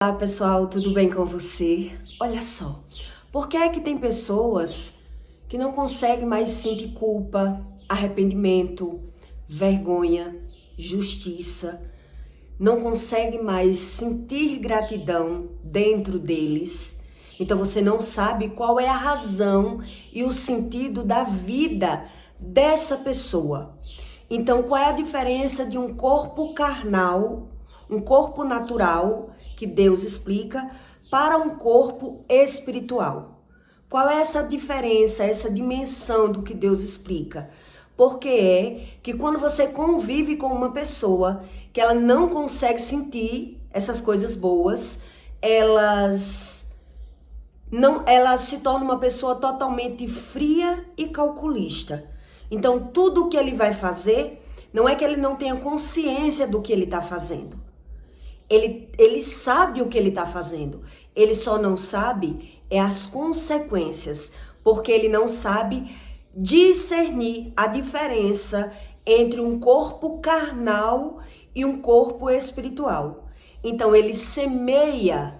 Olá pessoal, tudo bem com você? Olha só, por que é que tem pessoas que não conseguem mais sentir culpa, arrependimento, vergonha, justiça, não conseguem mais sentir gratidão dentro deles? Então você não sabe qual é a razão e o sentido da vida dessa pessoa. Então qual é a diferença de um corpo carnal, um corpo natural, que Deus explica, para um corpo espiritual? Qual é essa diferença, essa dimensão do que Deus explica? Porque é que quando você convive com uma pessoa que ela não consegue sentir essas coisas boas, ela se torna uma pessoa totalmente fria e calculista. Então tudo o que ele vai fazer, não é que ele não tenha consciência do que ele está fazendo. Ele sabe o que ele está fazendo, ele só não sabe as consequências, porque ele não sabe discernir a diferença entre um corpo carnal e um corpo espiritual. Então ele semeia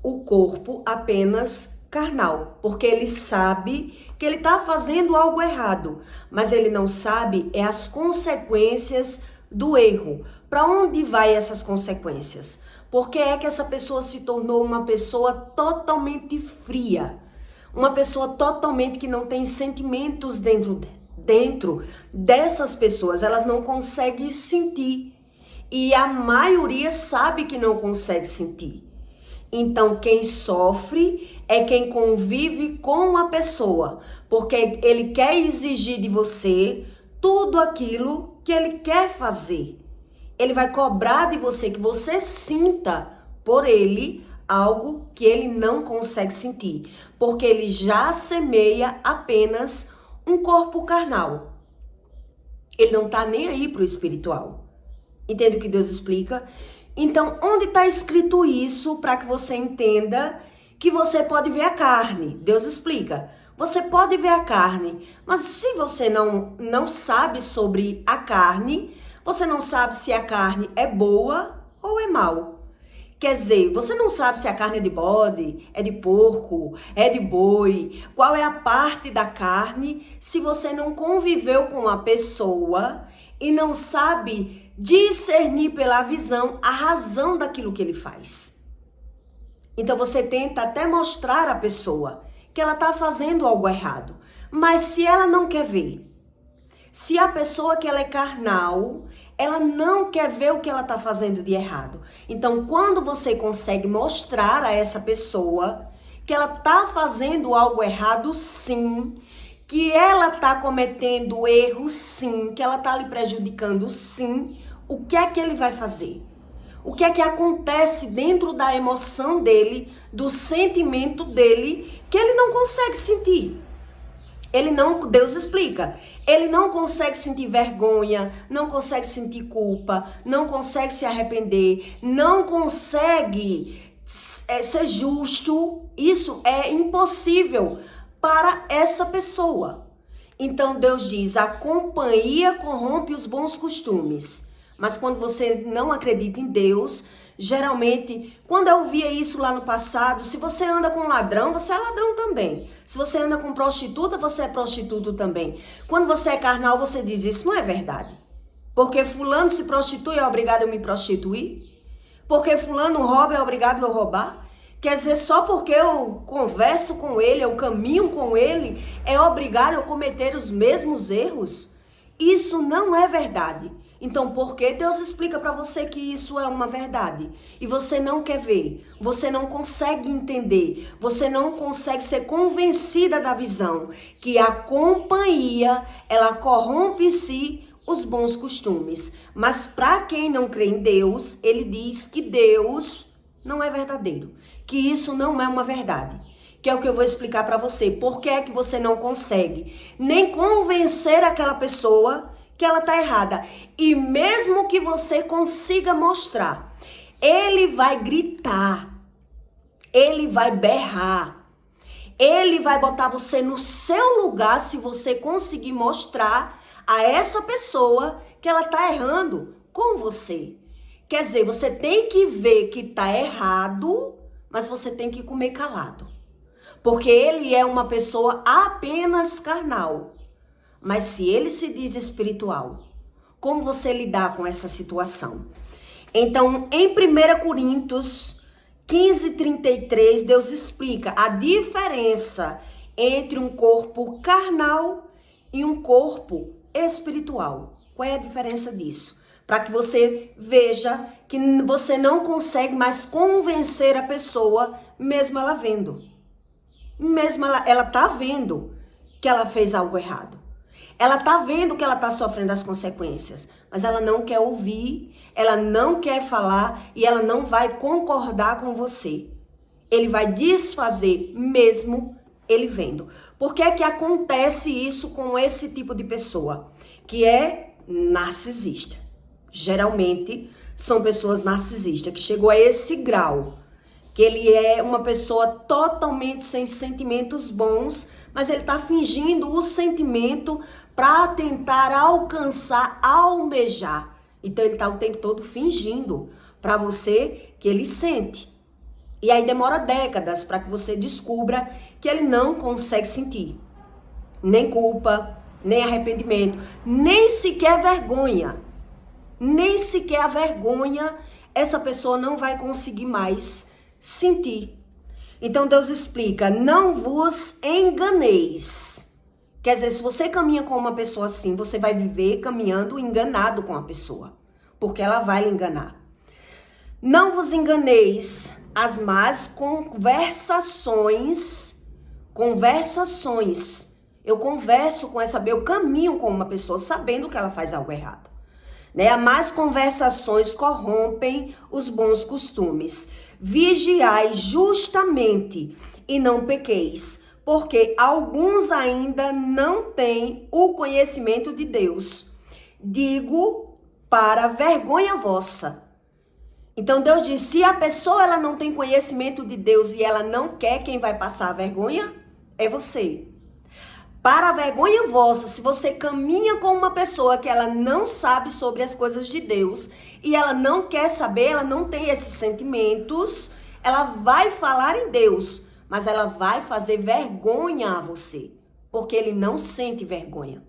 o corpo apenas carnal, porque ele sabe que ele está fazendo algo errado, mas ele não sabe as consequências do erro. Para onde vai essas consequências? Por que é que essa pessoa se tornou uma pessoa totalmente fria? Uma pessoa totalmente que não tem sentimentos dentro dessas pessoas. Elas não conseguem sentir. E a maioria sabe que não consegue sentir. Então, quem sofre é quem convive com a pessoa. Porque ele quer exigir de você tudo aquilo que ele quer fazer. Ele vai cobrar de você que você sinta por ele algo que ele não consegue sentir. Porque ele já semeia apenas um corpo carnal. Ele não está nem aí para o espiritual. Entende o que Deus explica? Então, onde está escrito isso para que você entenda que você pode ver a carne? Deus explica. Você pode ver a carne, mas se você não sabe sobre a carne, você não sabe se a carne é boa ou é mal. Quer dizer, você não sabe se a carne é de bode, é de porco, é de boi, qual é a parte da carne, se você não conviveu com a pessoa e não sabe discernir pela visão a razão daquilo que ele faz. Então você tenta até mostrar à pessoa que ela está fazendo algo errado. Mas se ela não quer ver, se a pessoa que ela é carnal, ela não quer ver o que ela está fazendo de errado. Então, quando você consegue mostrar a essa pessoa que ela está fazendo algo errado, sim, que ela está cometendo erro, sim, que ela está lhe prejudicando, sim, o que é que ele vai fazer? O que é que acontece dentro da emoção dele, do sentimento dele, que ele não consegue sentir? Deus explica, ele não consegue sentir vergonha, não consegue sentir culpa, não consegue se arrepender, não consegue ser justo. Isso é impossível para essa pessoa. Então Deus diz, a companhia corrompe os bons costumes. Mas quando você não acredita em Deus, geralmente, quando eu via isso lá no passado, se você anda com ladrão, você é ladrão também. Se você anda com prostituta, você é prostituto também. Quando você é carnal, você diz, isso não é verdade. Porque fulano se prostitui, é obrigado a me prostituir? Porque fulano rouba, é obrigado a eu roubar? Quer dizer, só porque eu converso com ele, eu caminho com ele, é obrigado a eu cometer os mesmos erros? Isso não é verdade. Então, por que Deus explica para você que isso é uma verdade? E você não quer ver, você não consegue entender, você não consegue ser convencida da visão que a companhia, ela corrompe em si os bons costumes. Mas para quem não crê em Deus, ele diz que Deus não é verdadeiro, que isso não é uma verdade. Que é o que eu vou explicar para você. Por que é que você não consegue nem convencer aquela pessoa que ela tá errada? E mesmo que você consiga mostrar, ele vai gritar, ele vai berrar, ele vai botar você no seu lugar se você conseguir mostrar a essa pessoa que ela tá errando com você. Quer dizer, você tem que ver que tá errado, mas você tem que comer calado. Porque ele é uma pessoa apenas carnal. Mas se ele se diz espiritual, como você lidar com essa situação? Então, em 1 Coríntios 15:33, Deus explica a diferença entre um corpo carnal e um corpo espiritual. Qual é a diferença disso? Para que você veja que você não consegue mais convencer a pessoa, mesmo ela vendo. Mesmo ela tá vendo que ela fez algo errado. Ela tá vendo que ela tá sofrendo as consequências, mas ela não quer ouvir, ela não quer falar e ela não vai concordar com você. Ele vai desfazer mesmo ele vendo. Por que é que acontece isso com esse tipo de pessoa? Que é narcisista. Geralmente são pessoas narcisistas, que chegou a esse grau, que ele é uma pessoa totalmente sem sentimentos bons, mas ele tá fingindo o sentimento para tentar alcançar, almejar. Então ele tá o tempo todo fingindo para você que ele sente. E aí demora décadas para que você descubra que ele não consegue sentir nem culpa, nem arrependimento, nem sequer vergonha. Nem sequer a vergonha essa pessoa não vai conseguir mais sentir. Então Deus explica, não vos enganeis. Quer dizer, se você caminha com uma pessoa assim, você vai viver caminhando enganado com a pessoa, porque ela vai lhe enganar. Não vos enganeis, as más conversações. Eu converso com essa, eu caminho com uma pessoa sabendo que ela faz algo errado. Né? As más conversações corrompem os bons costumes. Vigiai justamente e não pequeis, porque alguns ainda não têm o conhecimento de Deus. Digo para vergonha vossa. Então Deus diz, se a pessoa ela não tem conhecimento de Deus e ela não quer, quem vai passar a vergonha é você. Para a vergonha vossa, se você caminha com uma pessoa que ela não sabe sobre as coisas de Deus e ela não quer saber, ela não tem esses sentimentos, ela vai falar em Deus, mas ela vai fazer vergonha a você, porque ele não sente vergonha.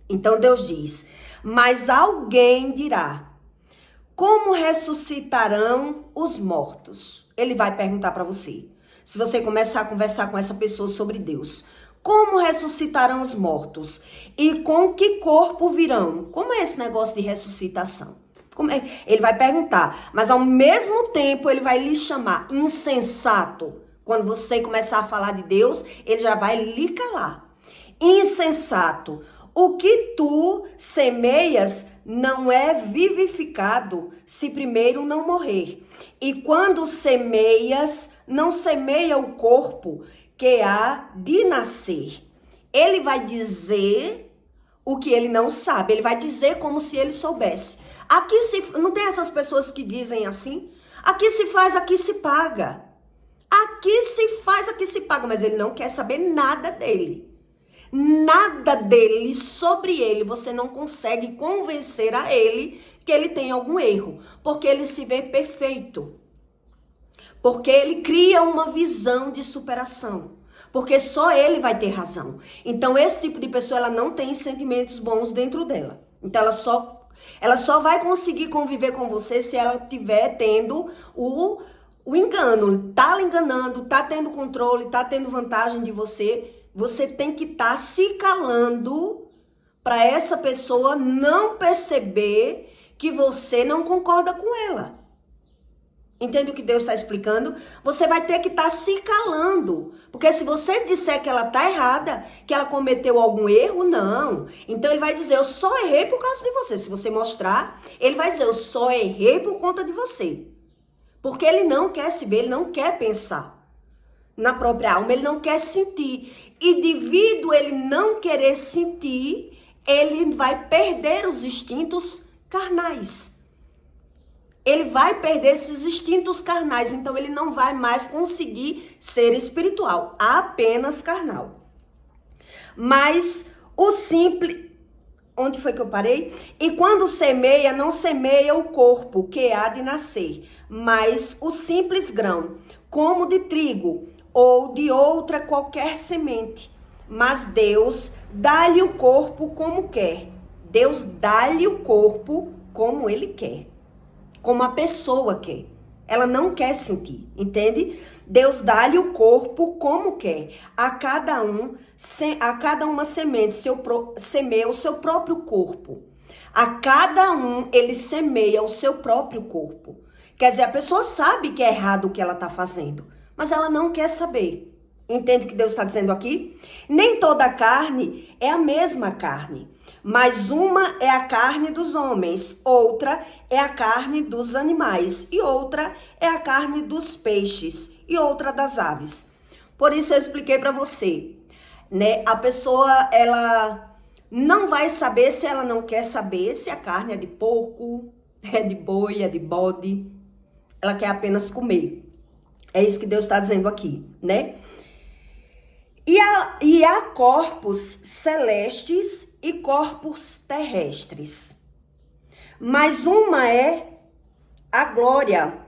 Então Deus diz, mas alguém dirá, como ressuscitarão os mortos? Ele vai perguntar para você, se você começar a conversar com essa pessoa sobre Deus. Como ressuscitarão os mortos? E com que corpo virão? Como é esse negócio de ressuscitação? Como é? Ele vai perguntar, mas ao mesmo tempo ele vai lhe chamar insensato. Quando você começar a falar de Deus, ele já vai lhe calar. Insensato, o que tu semeias não é vivificado se primeiro não morrer. E quando semeias, não semeia o corpo que há de nascer. Ele vai dizer o que ele não sabe. Ele vai dizer como se ele soubesse. Aqui se... Não tem essas pessoas que dizem assim? Aqui se faz, aqui se paga. Aqui se faz, aqui se paga. Mas ele não quer saber nada dele. Nada dele, sobre ele. Você não consegue convencer a ele que ele tem algum erro. Porque ele se vê perfeito. Porque ele cria uma visão de superação. Porque só ele vai ter razão. Então, esse tipo de pessoa, ela não tem sentimentos bons dentro dela. Então, ela só vai conseguir conviver com você se ela estiver tendo o engano. Tá lhe enganando, tá tendo controle, tá tendo vantagem de você. Você tem que estar se calando para essa pessoa não perceber que você não concorda com ela. Entende o que Deus está explicando? Você vai ter que estar se calando. Porque se você disser que ela está errada, que ela cometeu algum erro, não. Então ele vai dizer, eu só errei por causa de você. Se você mostrar, ele vai dizer, eu só errei por conta de você. Porque ele não quer se ver, ele não quer pensar na própria alma, ele não quer sentir. E devido a ele não querer sentir, ele vai perder os instintos carnais. Ele vai perder esses instintos carnais, então ele não vai mais conseguir ser espiritual, apenas carnal. Mas o simples, Onde foi que eu parei? E quando semeia, não semeia o corpo que há de nascer, mas o simples grão, como de trigo ou de outra qualquer semente. Mas Deus dá-lhe o corpo como quer. Deus dá-lhe o corpo como ele quer. Como a pessoa quer. Ela não quer sentir, entende? Deus dá-lhe o corpo como quer. A cada uma semente semeia o seu próprio corpo. A cada um ele semeia o seu próprio corpo. Quer dizer, a pessoa sabe que é errado o que ela está fazendo, mas ela não quer saber. Entende o que Deus está dizendo aqui? Nem toda carne é a mesma carne, mas uma é a carne dos homens, outra é a carne dos animais, e outra é a carne dos peixes, e outra das aves. Por isso eu expliquei para você, né? A pessoa, ela não vai saber se ela não quer saber se a carne é de porco, é de boi, é de bode. Ela quer apenas comer. É isso que Deus está dizendo aqui, né? E há corpos celestes e corpos terrestres. Mas uma é a glória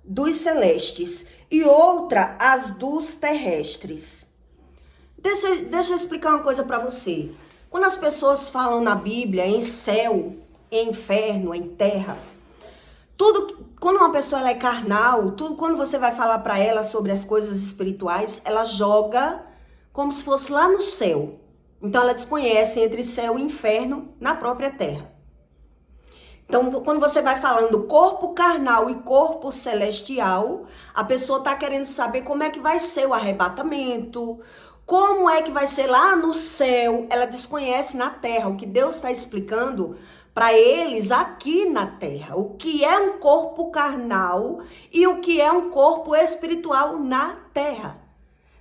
dos celestes e outra as dos terrestres. Deixa eu explicar uma coisa para você. Quando as pessoas falam na Bíblia em céu, em inferno, em terra, quando uma pessoa ela é carnal, quando você vai falar para ela sobre as coisas espirituais, ela joga como se fosse lá no céu. Então ela desconhece entre céu e inferno na própria terra. Então, quando você vai falando corpo carnal e corpo celestial, a pessoa está querendo saber como é que vai ser o arrebatamento, como é que vai ser lá no céu. Ela desconhece na terra o que Deus está explicando para eles aqui na terra. O que é um corpo carnal e o que é um corpo espiritual na terra.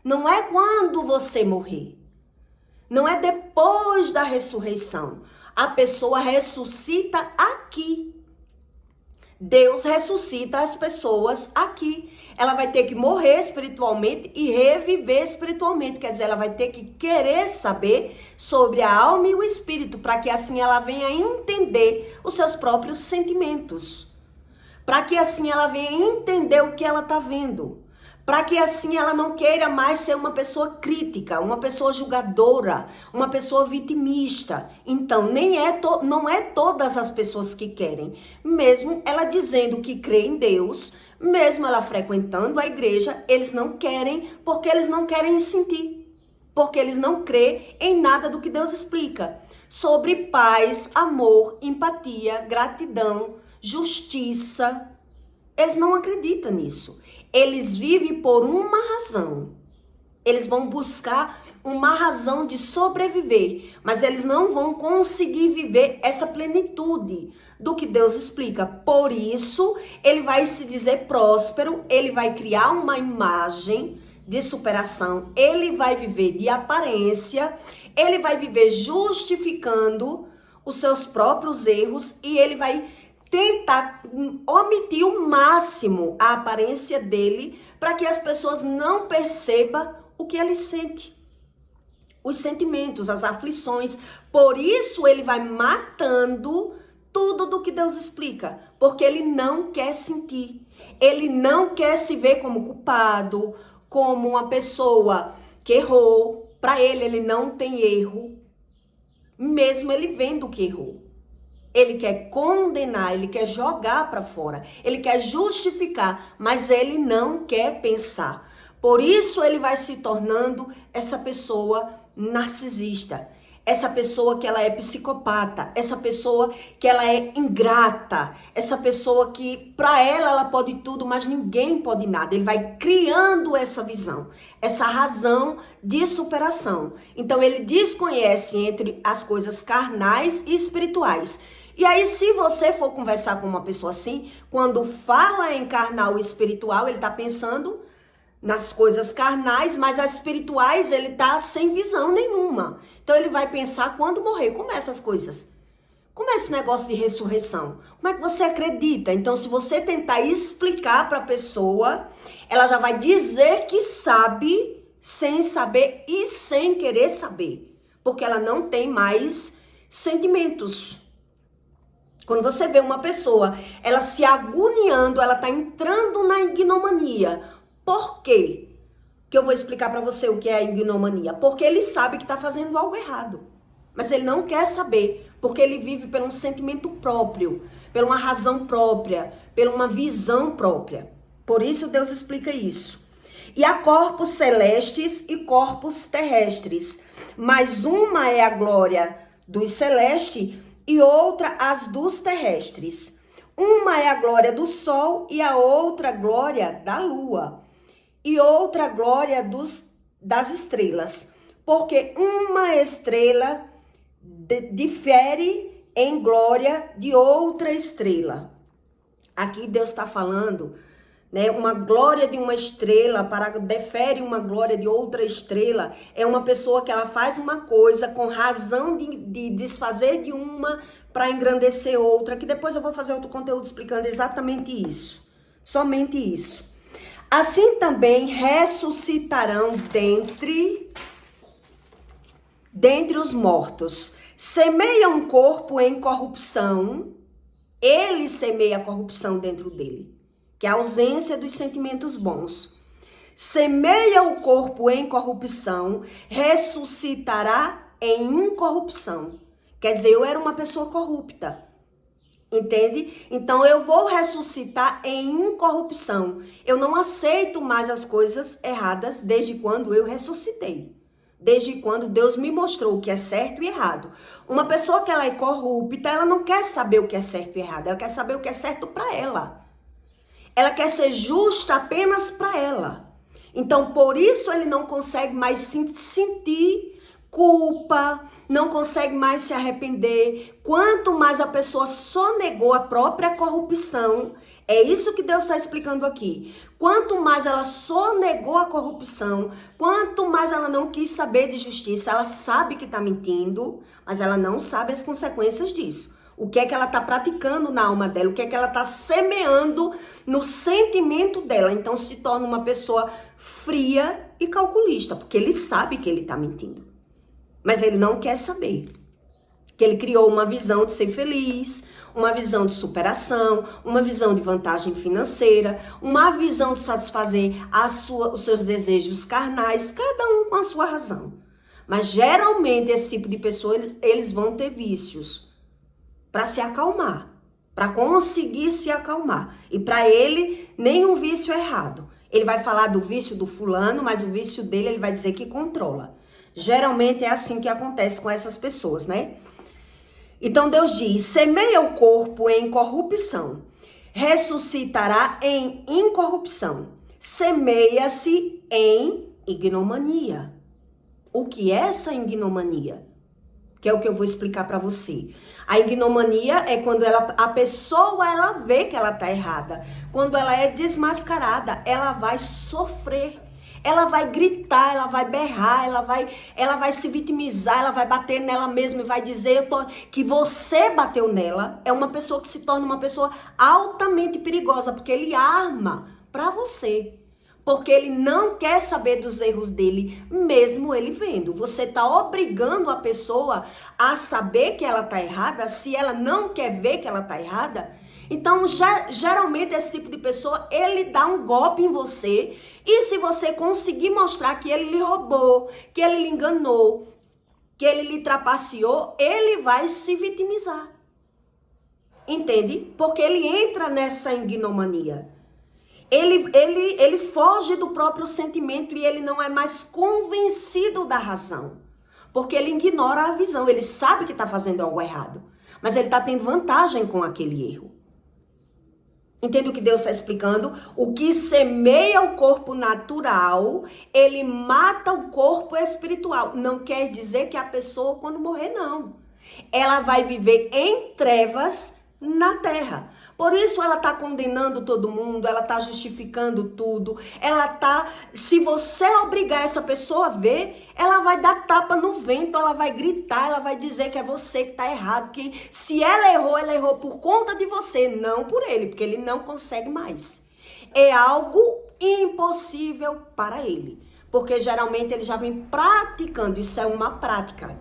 Não é quando você morrer. Não é depois da ressurreição. A pessoa ressuscita aqui. Deus ressuscita as pessoas aqui. Ela vai ter que morrer espiritualmente e reviver espiritualmente. Quer dizer, ela vai ter que querer saber sobre a alma e o espírito, para que assim ela venha entender os seus próprios sentimentos. Para que assim ela venha entender o que ela está vendo. Para que assim ela não queira mais ser uma pessoa crítica, uma pessoa julgadora, uma pessoa vitimista. Então, não é todas as pessoas que querem. Mesmo ela dizendo que crê em Deus, mesmo ela frequentando a igreja, eles não querem, porque eles não querem sentir. Porque eles não crêem em nada do que Deus explica. Sobre paz, amor, empatia, gratidão, justiça. Eles não acreditam nisso. Eles vivem por uma razão. Eles vão buscar uma razão de sobreviver, mas eles não vão conseguir viver essa plenitude do que Deus explica. Por isso, ele vai se dizer próspero, ele vai criar uma imagem de superação, ele vai viver de aparência, ele vai viver justificando os seus próprios erros e ele vai tentar omitir o máximo a aparência dele para que as pessoas não percebam o que ele sente. Os sentimentos, as aflições. Por isso ele vai matando tudo do que Deus explica. Porque ele não quer sentir. Ele não quer se ver como culpado, como uma pessoa que errou. Para ele não tem erro. Mesmo ele vendo que errou. Ele quer condenar, ele quer jogar para fora, ele quer justificar, mas ele não quer pensar. Por isso ele vai se tornando essa pessoa narcisista, essa pessoa que ela é psicopata, essa pessoa que ela é ingrata, essa pessoa que para ela pode tudo, mas ninguém pode nada. Ele vai criando essa visão, essa razão de superação. Então ele desconhece entre as coisas carnais e espirituais. E aí, se você for conversar com uma pessoa assim, quando fala em carnal e espiritual, ele está pensando nas coisas carnais, mas as espirituais ele está sem visão nenhuma. Então ele vai pensar quando morrer, como é essas coisas? Como é esse negócio de ressurreição? Como é que você acredita? Então, se você tentar explicar para a pessoa, ela já vai dizer que sabe, sem saber e sem querer saber. Porque ela não tem mais sentimentos. Quando você vê uma pessoa, ela se agoniando, ela está entrando na ignomania. Por quê? Que eu vou explicar para você o que é a ignomania. Porque ele sabe que está fazendo algo errado. Mas ele não quer saber, porque ele vive por um sentimento próprio, por uma razão própria, por uma visão própria. Por isso Deus explica isso. E há corpos celestes e corpos terrestres. Mas uma é a glória dos celestes e outra as dos terrestres. Uma é a glória do sol e a outra glória da lua. E outra glória das estrelas. Porque uma estrela difere em glória de outra estrela. Aqui Deus está falando, né? Uma glória de uma estrela difere uma glória de outra estrela. É uma pessoa que ela faz uma coisa com razão de desfazer de uma para engrandecer outra. Que depois eu vou fazer outro conteúdo explicando exatamente isso. Somente isso. Assim também ressuscitarão dentre os mortos. Semeia um corpo em corrupção, ele semeia a corrupção dentro dele, que é a ausência dos sentimentos bons. Semeia o corpo em corrupção, ressuscitará em incorrupção. Quer dizer, eu era uma pessoa corrupta, entende? Então eu vou ressuscitar em incorrupção. Eu não aceito mais as coisas erradas desde quando eu ressuscitei. Desde quando Deus me mostrou o que é certo e errado. Uma pessoa que ela é corrupta, ela não quer saber o que é certo e errado. Ela quer saber o que é certo para ela. Ela quer ser justa apenas para ela. Então, por isso, ele não consegue mais sentir culpa, não consegue mais se arrepender. Quanto mais a pessoa sonegou a própria corrupção, é isso que Deus está explicando aqui. Quanto mais ela sonegou a corrupção, quanto mais ela não quis saber de justiça, ela sabe que está mentindo, mas ela não sabe as consequências disso. O que é que ela está praticando na alma dela, o que é que ela está semeando no sentimento dela. Então se torna uma pessoa fria e calculista, porque ele sabe que ele está mentindo. Mas ele não quer saber. Que ele criou uma visão de ser feliz, uma visão de superação, uma visão de vantagem financeira, uma visão de satisfazer os seus desejos carnais, cada um com a sua razão. Mas geralmente esse tipo de pessoa, eles vão ter vícios para se acalmar, para conseguir se acalmar. E para ele, nenhum vício é errado. Ele vai falar do vício do fulano, mas o vício dele ele vai dizer que controla. Geralmente é assim que acontece com essas pessoas, né? Então Deus diz, semeia o corpo em corrupção, ressuscitará em incorrupção. Semeia-se em ignomania. O que é essa ignomania? Que é o que eu vou explicar para você. A ignomania é quando a pessoa ela vê que ela tá errada. Quando ela é desmascarada, ela vai sofrer. Ela vai gritar, ela vai berrar, ela vai se vitimizar, ela vai bater nela mesma e vai dizer que você bateu nela. É uma pessoa que se torna uma pessoa altamente perigosa, porque ele arma para você. Porque ele não quer saber dos erros dele, mesmo ele vendo. Você tá obrigando a pessoa a saber que ela tá errada, se ela não quer ver que ela tá errada. Então, geralmente, esse tipo de pessoa, ele dá um golpe em você. E se você conseguir mostrar que ele lhe roubou, que ele lhe enganou, que ele lhe trapaceou, ele vai se vitimizar. Entende? Porque ele entra nessa ignomania. Ele foge do próprio sentimento e ele não é mais convencido da razão. Porque ele ignora a visão. Ele sabe que está fazendo algo errado. Mas ele está tendo vantagem com aquele erro. Entende o que Deus está explicando? O que semeia o corpo natural, ele mata o corpo espiritual. Não quer dizer que a pessoa, quando morrer, não. Ela vai viver em trevas na terra. Por isso ela está condenando todo mundo, ela está justificando tudo. Se você obrigar essa pessoa a ver, ela vai dar tapa no vento, ela vai gritar, ela vai dizer que é você que está errado, que se ela errou por conta de você, não por ele, porque ele não consegue mais. É algo impossível para ele, porque geralmente ele já vem praticando, isso é uma prática.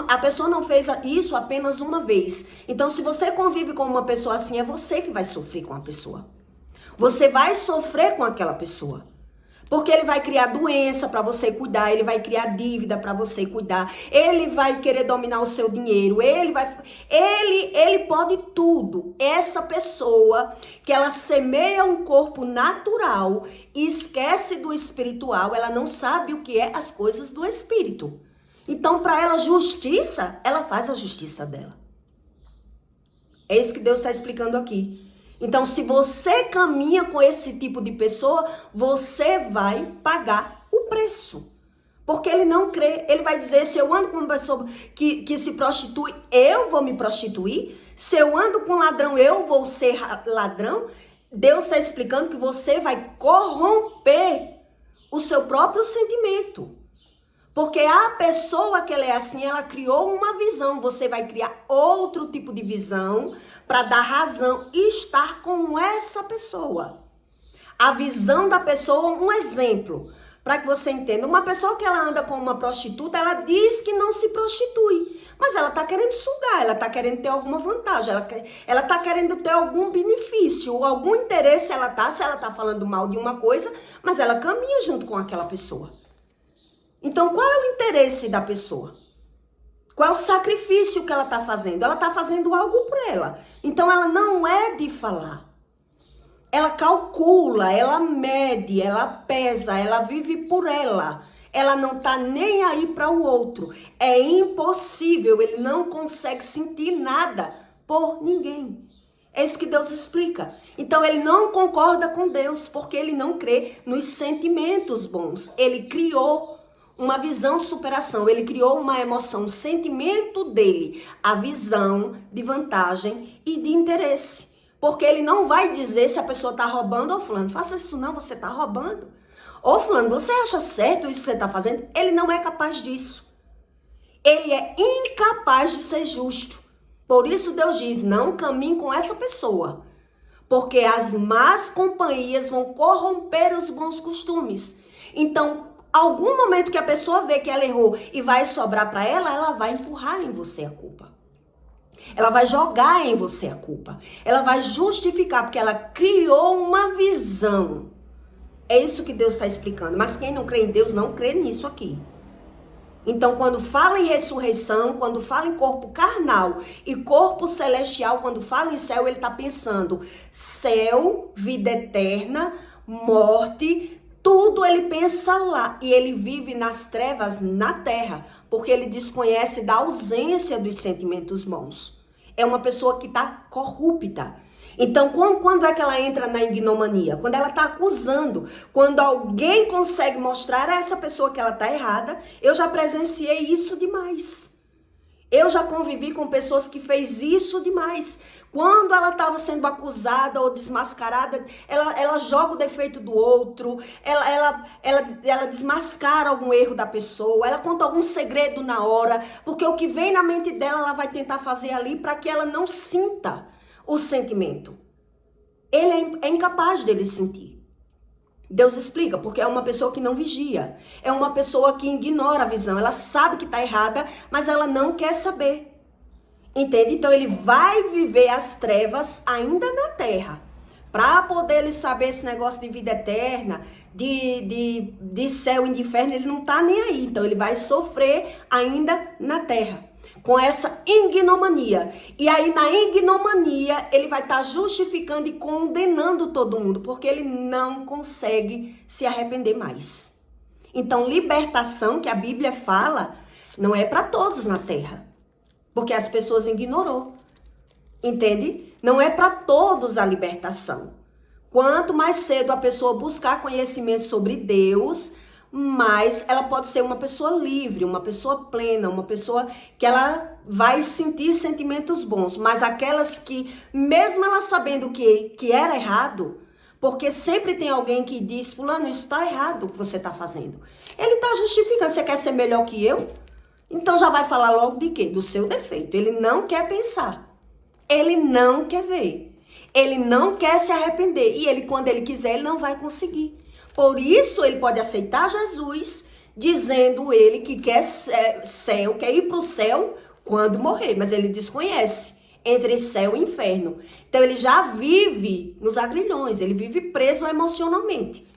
A pessoa não fez isso apenas uma vez. Então, se você convive com uma pessoa assim, é você que vai sofrer com a pessoa. Você vai sofrer com aquela pessoa. Porque ele vai criar doença para você cuidar, ele vai criar dívida para você cuidar, ele vai querer dominar o seu dinheiro, ele pode tudo. Essa pessoa que ela semeia um corpo natural e esquece do espiritual, ela não sabe o que é as coisas do espírito. Então, para ela justiça, ela faz a justiça dela. É isso que Deus está explicando aqui. Então, se você caminha com esse tipo de pessoa, você vai pagar o preço. Porque ele não crê. Ele vai dizer, se eu ando com uma pessoa que se prostitui, eu vou me prostituir. Se eu ando com ladrão, eu vou ser ladrão. Deus está explicando que você vai corromper o seu próprio sentimento. Porque a pessoa que ela é assim, ela criou uma visão. Você vai criar outro tipo de visão para dar razão e estar com essa pessoa. A visão da pessoa, um exemplo, para que você entenda. Uma pessoa que ela anda com uma prostituta, ela diz que não se prostitui. Mas ela está querendo sugar, ela está querendo ter alguma vantagem, ela está querendo ter algum benefício, algum interesse se ela está falando mal de uma coisa, mas ela caminha junto com aquela pessoa. Então, qual é o interesse da pessoa? Qual é o sacrifício que ela está fazendo? Ela está fazendo algo por ela. Então, ela não é de falar. Ela calcula, ela mede, ela pesa, ela vive por ela. Ela não está nem aí para o outro. É impossível, ele não consegue sentir nada por ninguém. É isso que Deus explica. Então, ele não concorda com Deus, porque ele não crê nos sentimentos bons. Ele criou uma visão de superação, ele criou uma emoção, um sentimento dele, a visão de vantagem e de interesse. Porque ele não vai dizer se a pessoa está roubando, ou fulano, faça isso não, você está roubando. Ou fulano, você acha certo isso que você está fazendo? Ele não é capaz disso. Ele é incapaz de ser justo. Por isso Deus diz, não caminhe com essa pessoa. Porque as más companhias vão corromper os bons costumes. Então, algum momento que a pessoa vê que ela errou e vai sobrar para ela, ela vai empurrar em você a culpa. Ela vai jogar em você a culpa. Ela vai justificar, porque ela criou uma visão. É isso que Deus está explicando. Mas quem não crê em Deus, não crê nisso aqui. Então, quando fala em ressurreição, quando fala em corpo carnal e corpo celestial, quando fala em céu, ele está pensando céu, vida eterna, morte, tudo ele pensa lá e ele vive nas trevas na terra, porque ele desconhece da ausência dos sentimentos bons. É uma pessoa que está corrupta. Então, quando é que ela entra na ignomania? Quando ela está acusando, quando alguém consegue mostrar a essa pessoa que ela está errada, eu já presenciei isso demais. Eu já convivi com pessoas que fez isso demais. Quando ela estava sendo acusada ou desmascarada, ela joga o defeito do outro, ela desmascara algum erro da pessoa, ela conta algum segredo na hora, porque o que vem na mente dela, ela vai tentar fazer ali para que ela não sinta o sentimento. Ele é incapaz dele sentir. Deus explica, porque é uma pessoa que não vigia. É uma pessoa que ignora a visão. Ela sabe que está errada, mas ela não quer saber. Entende? Então ele vai viver as trevas ainda na terra. Para poder ele saber esse negócio de vida eterna, de céu e de inferno, ele não está nem aí. Então ele vai sofrer ainda na terra. Com essa ignomania. E aí na ignomania ele vai estar justificando e condenando todo mundo, porque ele não consegue se arrepender mais. Então libertação, que a Bíblia fala, não é para todos na terra, porque as pessoas ignorou. Entende? Não é para todos a libertação. Quanto mais cedo a pessoa buscar conhecimento sobre Deus, mas ela pode ser uma pessoa livre, uma pessoa plena, uma pessoa que ela vai sentir sentimentos bons. Mas aquelas que, mesmo ela sabendo que era errado, porque sempre tem alguém que diz, fulano, isso está errado o que você está fazendo. Ele está justificando, você quer ser melhor que eu? Então já vai falar logo de quê? Do seu defeito. Ele não quer pensar. Ele não quer ver. Ele não quer se arrepender. E ele, quando ele quiser, ele não vai conseguir. Por isso, ele pode aceitar Jesus, dizendo ele que quer céu, quer ir para o céu quando morrer, mas ele desconhece entre céu e inferno. Então ele já vive nos agrilhões, ele vive preso emocionalmente.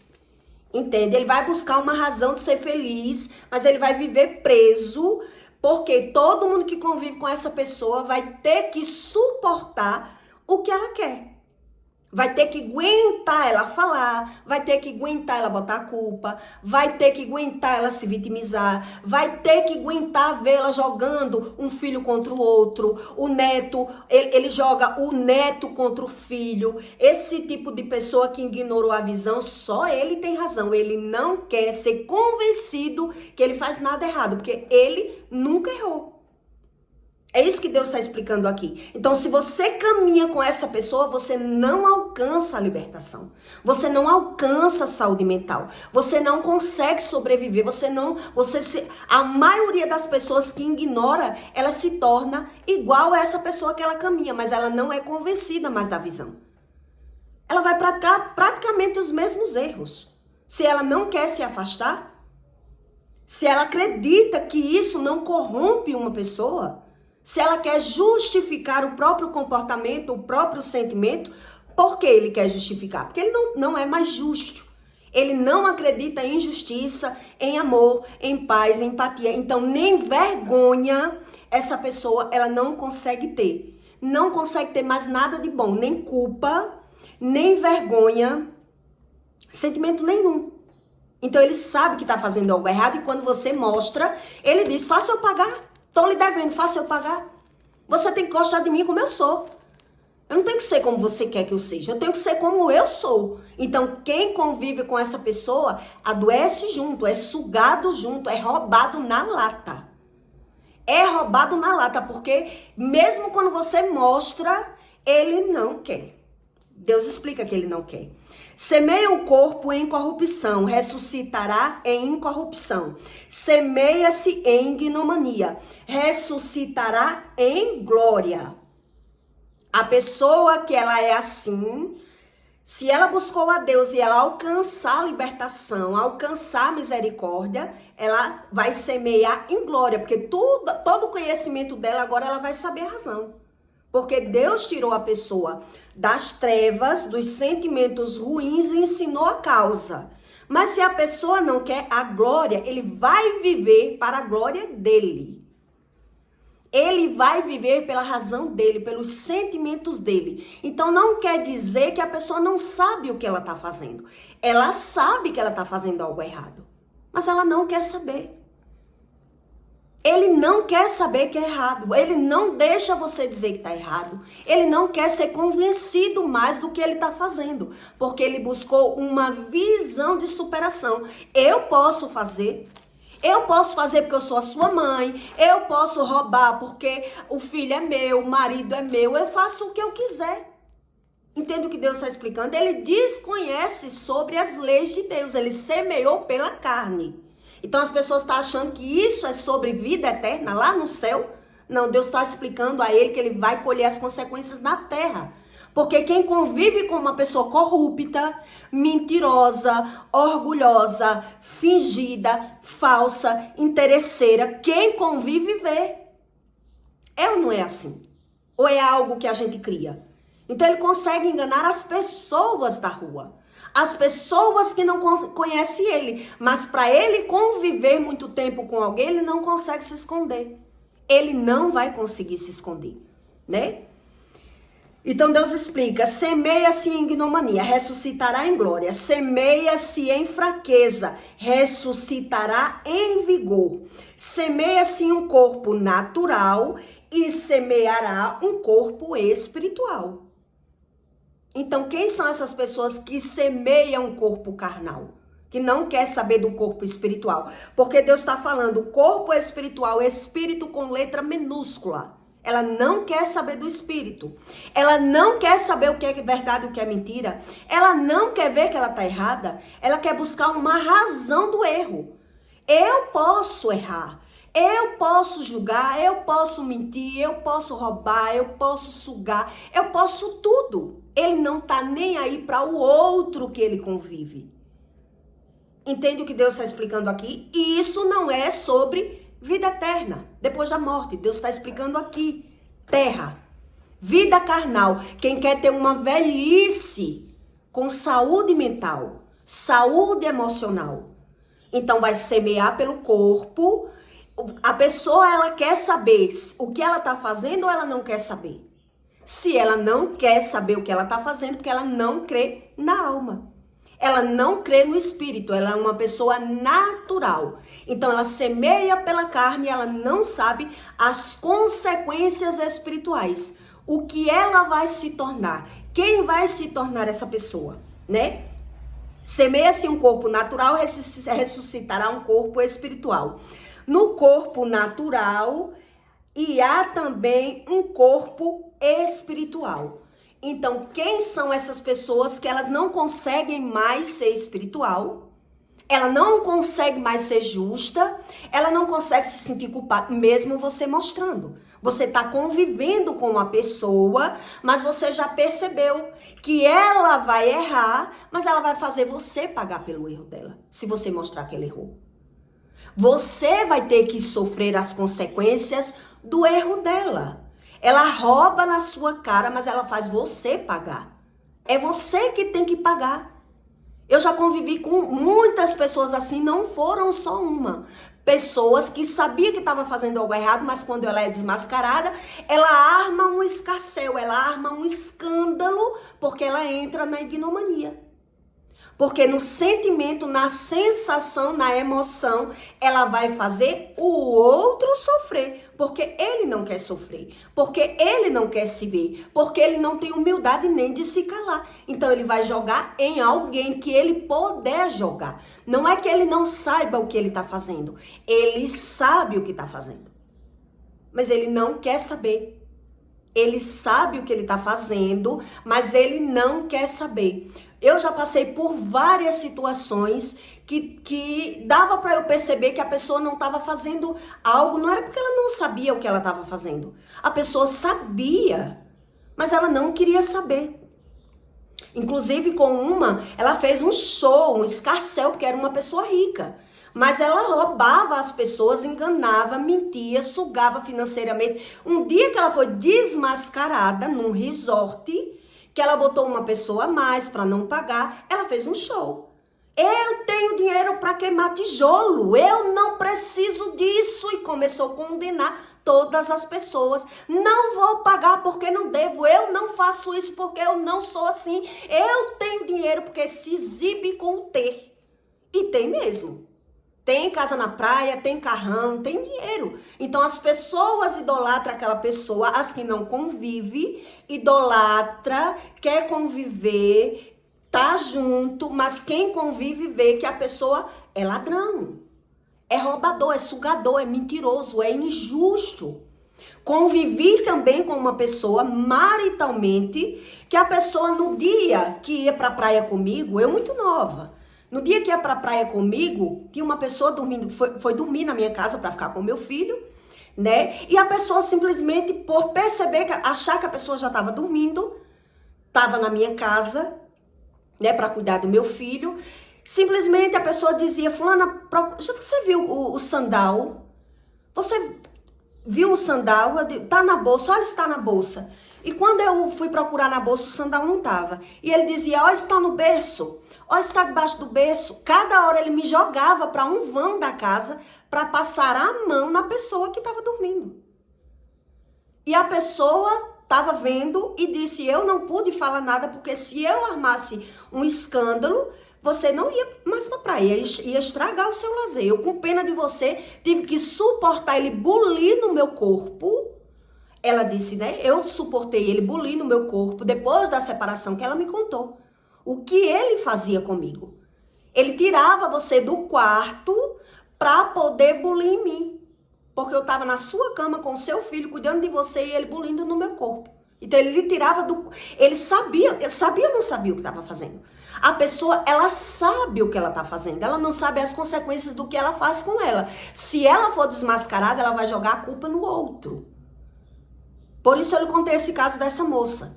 Entende? Ele vai buscar uma razão de ser feliz, mas ele vai viver preso, porque todo mundo que convive com essa pessoa vai ter que suportar o que ela quer. Vai ter que aguentar ela falar, vai ter que aguentar ela botar a culpa, vai ter que aguentar ela se vitimizar, vai ter que aguentar vê-la jogando um filho contra o outro, o neto, ele joga o neto contra o filho. Esse tipo de pessoa que ignorou a visão, só ele tem razão. Ele não quer ser convencido que ele faz nada errado, porque ele nunca errou. É isso que Deus está explicando aqui. Então, se você caminha com essa pessoa, você não alcança a libertação. Você não alcança a saúde mental. Você não consegue sobreviver. A maioria das pessoas que ignora, ela se torna igual a essa pessoa que ela caminha, mas ela não é convencida mais da visão. Ela vai praticar praticamente os mesmos erros. Se ela não quer se afastar, se ela acredita que isso não corrompe uma pessoa, se ela quer justificar o próprio comportamento, o próprio sentimento, por que ele quer justificar? Porque ele não é mais justo. Ele não acredita em justiça, em amor, em paz, em empatia. Então, nem vergonha essa pessoa ela não consegue ter. Não consegue ter mais nada de bom, nem culpa, nem vergonha, sentimento nenhum. Então, ele sabe que está fazendo algo errado e quando você mostra, ele diz, faça eu pagar. Estou lhe devendo, faça eu pagar. Você tem que gostar de mim como eu sou. Eu não tenho que ser como você quer que eu seja. Eu tenho que ser como eu sou. Então, quem convive com essa pessoa, adoece junto, é sugado junto, é roubado na lata. É roubado na lata, porque mesmo quando você mostra, ele não quer. Deus explica que ele não quer. Semeia o corpo em corrupção, ressuscitará em incorrupção. Semeia-se em ignomania, ressuscitará em glória. A pessoa que ela é assim, se ela buscou a Deus e ela alcançar a libertação, alcançar a misericórdia, ela vai semear em glória, porque todo o conhecimento dela agora ela vai saber a razão. Porque Deus tirou a pessoa das trevas, dos sentimentos ruins e ensinou a causa. Mas se a pessoa não quer a glória, ele vai viver para a glória dele. Ele vai viver pela razão dele, pelos sentimentos dele. Então não quer dizer que a pessoa não sabe o que ela está fazendo. Ela sabe que ela está fazendo algo errado, mas ela não quer saber. Ele não quer saber que é errado. Ele não deixa você dizer que está errado. Ele não quer ser convencido mais do que ele está fazendo. Porque ele buscou uma visão de superação. Eu posso fazer porque eu sou a sua mãe. Eu posso roubar porque o filho é meu, o marido é meu. Eu faço o que eu quiser. Entende o que Deus está explicando? Ele desconhece sobre as leis de Deus. Ele semeou pela carne. Então as pessoas estão achando que isso é sobre vida eterna lá no céu. Não, Deus está explicando a ele que ele vai colher as consequências na terra. Porque quem convive com uma pessoa corrupta, mentirosa, orgulhosa, fingida, falsa, interesseira, quem convive vê. É ou não é assim? Ou é algo que a gente cria? Então ele consegue enganar as pessoas da rua. As pessoas que não conhecem ele. Mas para ele conviver muito tempo com alguém, ele não consegue se esconder. Ele não vai conseguir se esconder, né? Então Deus explica, semeia-se em ignomania, ressuscitará em glória. Semeia-se em fraqueza, ressuscitará em vigor. Semeia-se em um corpo natural e semeará um corpo espiritual. Então, quem são essas pessoas que semeiam o corpo carnal? Que não quer saber do corpo espiritual? Porque Deus está falando, corpo espiritual, espírito com letra minúscula. Ela não quer saber do espírito. Ela não quer saber o que é verdade e o que é mentira. Ela não quer ver que ela está errada. Ela quer buscar uma razão do erro. Eu posso errar. Eu posso julgar, eu posso mentir, eu posso roubar, eu posso sugar, eu posso tudo. Ele não tá nem aí para o outro que ele convive. Entende o que Deus está explicando aqui? E isso não é sobre vida eterna, depois da morte. Deus está explicando aqui. Terra, vida carnal. Quem quer ter uma velhice com saúde mental, saúde emocional, então vai semear pelo corpo. A pessoa, ela quer saber o que ela está fazendo ou ela não quer saber? Se ela não quer saber o que ela está fazendo, porque ela não crê na alma. Ela não crê no espírito, ela é uma pessoa natural. Então ela semeia pela carne e ela não sabe as consequências espirituais. O que ela vai se tornar? Quem vai se tornar essa pessoa, né? Semeia-se um corpo natural, ressuscitará um corpo espiritual. No corpo natural, e há também um corpo espiritual. Então, quem são essas pessoas que elas não conseguem mais ser espiritual? Ela não consegue mais ser justa, ela não consegue se sentir culpada, mesmo você mostrando. Você está convivendo com uma pessoa, mas você já percebeu que ela vai errar, mas ela vai fazer você pagar pelo erro dela, se você mostrar que ela errou. Você vai ter que sofrer as consequências do erro dela. Ela rouba na sua cara, mas ela faz você pagar. É você que tem que pagar. Eu já convivi com muitas pessoas assim, não foram só uma. Pessoas que sabiam que estava fazendo algo errado, mas quando ela é desmascarada, ela arma um escarcéu, ela arma um escândalo, porque ela entra na ignomania. Porque no sentimento, na sensação, na emoção, ela vai fazer o outro sofrer. Porque ele não quer sofrer. Porque ele não quer se ver. Porque ele não tem humildade nem de se calar. Então ele vai jogar em alguém que ele puder jogar. Não é que ele não saiba o que ele está fazendo. Ele sabe o que está fazendo. Mas ele não quer saber. Ele sabe o que ele está fazendo, mas ele não quer saber. Eu já passei por várias situações que dava para eu perceber que a pessoa não estava fazendo algo, não era porque ela não sabia o que ela estava fazendo. A pessoa sabia, mas ela não queria saber. Inclusive com uma, ela fez um show, um escarcéu, porque era uma pessoa rica. Mas ela roubava as pessoas, enganava, mentia, sugava financeiramente. Um dia que ela foi desmascarada num resort, que ela botou uma pessoa a mais para não pagar, ela fez um show. Eu tenho dinheiro para queimar tijolo, eu não preciso disso. E começou a condenar todas as pessoas. Não vou pagar porque não devo, eu não faço isso porque eu não sou assim. Eu tenho dinheiro porque se exibe com o ter. E tem mesmo. Tem casa na praia, tem carrão, tem dinheiro. Então as pessoas idolatram aquela pessoa, as que não convivem, idolatra, quer conviver, tá junto, mas quem convive vê que a pessoa é ladrão, é roubador, é sugador, é mentiroso, é injusto. Convivi também com uma pessoa maritalmente, que a pessoa no dia que ia pra praia comigo, eu muito nova, no dia que ia pra praia comigo, tinha uma pessoa dormindo, foi dormir na minha casa para ficar com meu filho, né? E a pessoa simplesmente, por perceber, achar que a pessoa já estava dormindo, estava na minha casa, né, para cuidar do meu filho, simplesmente a pessoa dizia: fulana, você viu o sandal? Você viu o sandal? Eu digo: tá na bolsa, olha, está na bolsa. E quando eu fui procurar na bolsa, o sandal não estava. E ele dizia: olha, está no berço. Olha, está debaixo do berço. Cada hora ele me jogava para um vão da casa para passar a mão na pessoa que estava dormindo. E a pessoa estava vendo e disse: eu não pude falar nada, porque se eu armasse um escândalo, você não ia mais para a praia, ia estragar o seu lazer. Eu, com pena de você, tive que suportar ele bulir no meu corpo. Ela disse, né? Eu suportei ele bulir no meu corpo depois da separação, que ela me contou. O que ele fazia comigo? Ele tirava você do quarto para poder bulir em mim. Porque eu estava na sua cama com o seu filho, cuidando de você, e ele bulindo no meu corpo. Então ele lhe tirava do... Ele sabia ou não sabia o que estava fazendo? A pessoa, ela sabe o que ela está fazendo. Ela não sabe as consequências do que ela faz com ela. Se ela for desmascarada, ela vai jogar a culpa no outro. Por isso eu lhe contei esse caso dessa moça.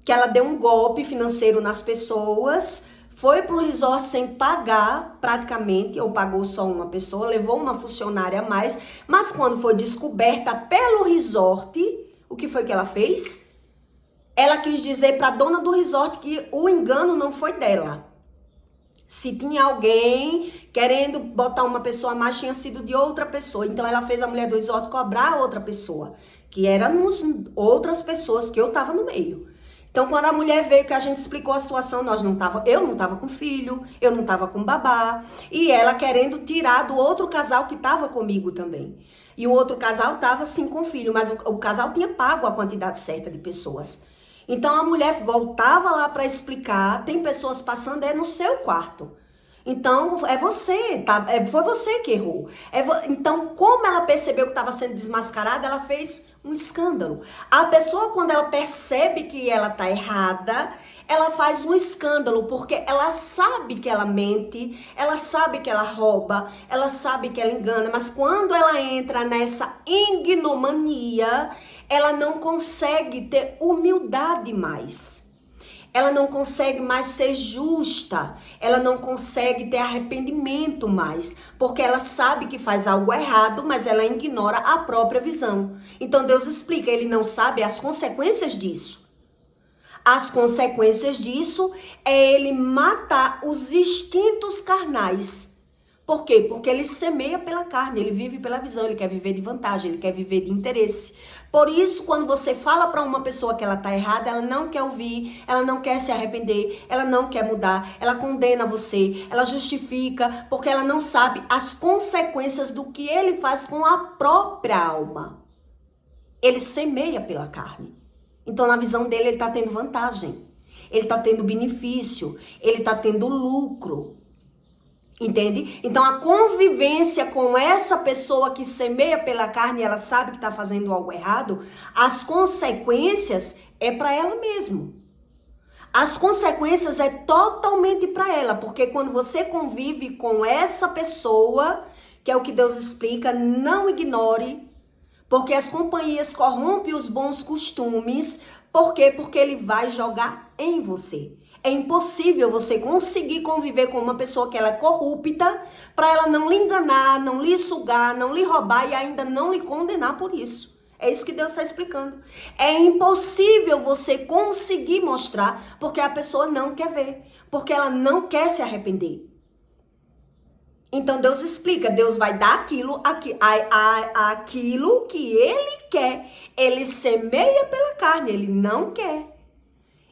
Que ela deu um golpe financeiro nas pessoas, foi pro resort sem pagar praticamente, ou pagou só uma pessoa, levou uma funcionária a mais, mas quando foi descoberta pelo resort, o que foi que ela fez? Ela quis dizer para a dona do resort que o engano não foi dela. Se tinha alguém querendo botar uma pessoa a mais, tinha sido de outra pessoa. Então ela fez a mulher do resort cobrar a outra pessoa, que éramos outras pessoas que eu tava no meio. Então quando a mulher veio que a gente explicou a situação, eu não tava com filho, eu não tava com babá, e ela querendo tirar do outro casal que tava comigo também. E o outro casal tava sim com filho, mas o casal tinha pago a quantidade certa de pessoas. Então a mulher voltava lá para explicar, tem pessoas passando, é no seu quarto. Então é você, tá? Foi você que errou. Então, como ela percebeu que estava sendo desmascarada, ela fez um escândalo. A pessoa, quando ela percebe que ela tá errada, ela faz um escândalo, porque ela sabe que ela mente, ela sabe que ela rouba, ela sabe que ela engana, mas quando ela entra nessa ignomania, ela não consegue ter humildade mais. Ela não consegue mais ser justa. Ela não consegue ter arrependimento mais. Porque ela sabe que faz algo errado, mas ela ignora a própria visão. Então Deus explica, ele não sabe as consequências disso. As consequências disso é ele matar os instintos carnais. Por quê? Porque ele semeia pela carne, ele vive pela visão, ele quer viver de vantagem, ele quer viver de interesse. Por isso, quando você fala para uma pessoa que ela tá errada, ela não quer ouvir, ela não quer se arrepender, ela não quer mudar, ela condena você, ela justifica, porque ela não sabe as consequências do que ele faz com a própria alma. Ele semeia pela carne. Então, na visão dele, ele tá tendo vantagem, ele tá tendo benefício, ele tá tendo lucro. Entende? Então a convivência com essa pessoa que semeia pela carne, ela sabe que está fazendo algo errado, as consequências é para ela mesmo. As consequências é totalmente para ela, porque quando você convive com essa pessoa, que é o que Deus explica, não ignore, porque as companhias corrompem os bons costumes. Por quê? Porque ele vai jogar em você. É impossível você conseguir conviver com uma pessoa que ela é corrupta para ela não lhe enganar, não lhe sugar, não lhe roubar e ainda não lhe condenar por isso. É isso que Deus está explicando. É impossível você conseguir mostrar porque a pessoa não quer ver, porque ela não quer se arrepender. Então Deus explica, Deus vai dar aquilo que ele quer. Ele semeia pela carne, ele não quer.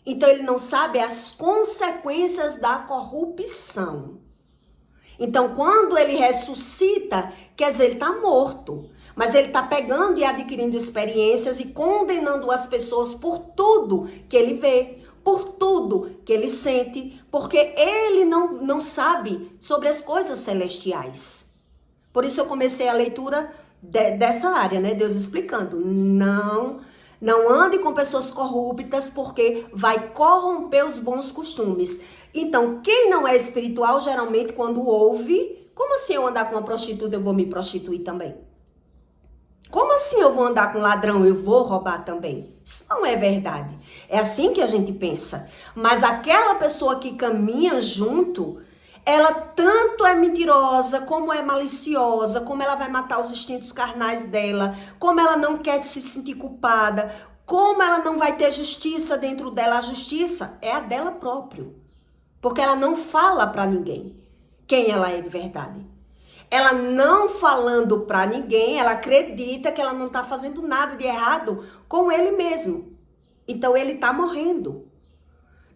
Então ele não sabe as consequências da corrupção. Então quando ele ressuscita, quer dizer, ele está morto. Mas ele está pegando e adquirindo experiências e condenando as pessoas por tudo que ele vê, por tudo que ele sente, porque ele não sabe sobre as coisas celestiais. Por isso eu comecei a leitura dessa área, né? Deus explicando, não ande com pessoas corruptas, porque vai corromper os bons costumes. Então, quem não é espiritual, geralmente, quando ouve, como assim eu andar com uma prostituta, eu vou me prostituir também? Como assim eu vou andar com ladrão, eu vou roubar também? Isso não é verdade. É assim que a gente pensa. Mas aquela pessoa que caminha junto, ela tanto é mentirosa, como é maliciosa, como ela vai matar os instintos carnais dela, como ela não quer se sentir culpada, como ela não vai ter justiça dentro dela. A justiça é a dela próprio, porque ela não fala para ninguém quem ela é de verdade. Ela não falando para ninguém, ela acredita que ela não está fazendo nada de errado com ele mesmo. Então ele está morrendo.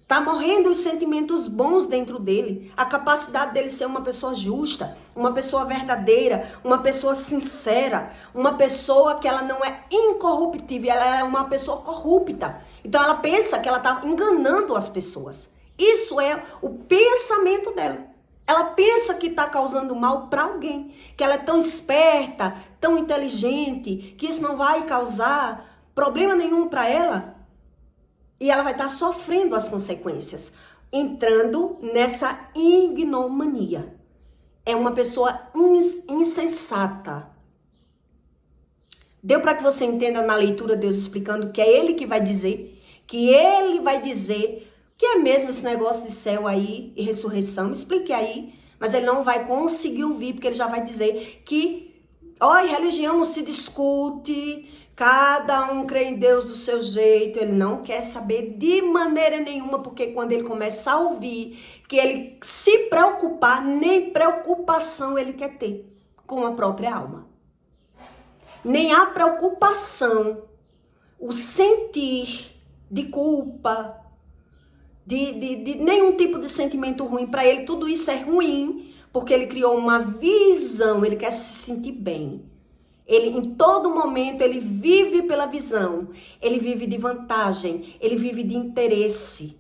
Tá morrendo os sentimentos bons dentro dele, a capacidade dele ser uma pessoa justa, uma pessoa verdadeira, uma pessoa sincera, uma pessoa que ela não é incorruptível, ela é uma pessoa corrupta. Então ela pensa que ela tá enganando as pessoas. Isso é o pensamento dela. Ela pensa que tá causando mal para alguém, que ela é tão esperta, tão inteligente, que isso não vai causar problema nenhum para ela. E ela vai estar sofrendo as consequências, entrando nessa ignomania. É uma pessoa insensata. Deu para que você entenda na leitura Deus explicando que é ele que vai dizer, Que é mesmo esse negócio de céu aí e ressurreição? Me explique aí. Mas ele não vai conseguir ouvir, porque ele já vai dizer que, religião não se discute, cada um crê em Deus do seu jeito. Ele não quer saber de maneira nenhuma, porque quando ele começa a ouvir que ele se preocupar, nem preocupação ele quer ter com a própria alma. Nem a preocupação, o sentir de culpa, de nenhum tipo de sentimento ruim. Para ele tudo isso é ruim, porque ele criou uma visão, ele quer se sentir bem. Ele, em todo momento, ele vive pela visão, ele vive de vantagem, ele vive de interesse.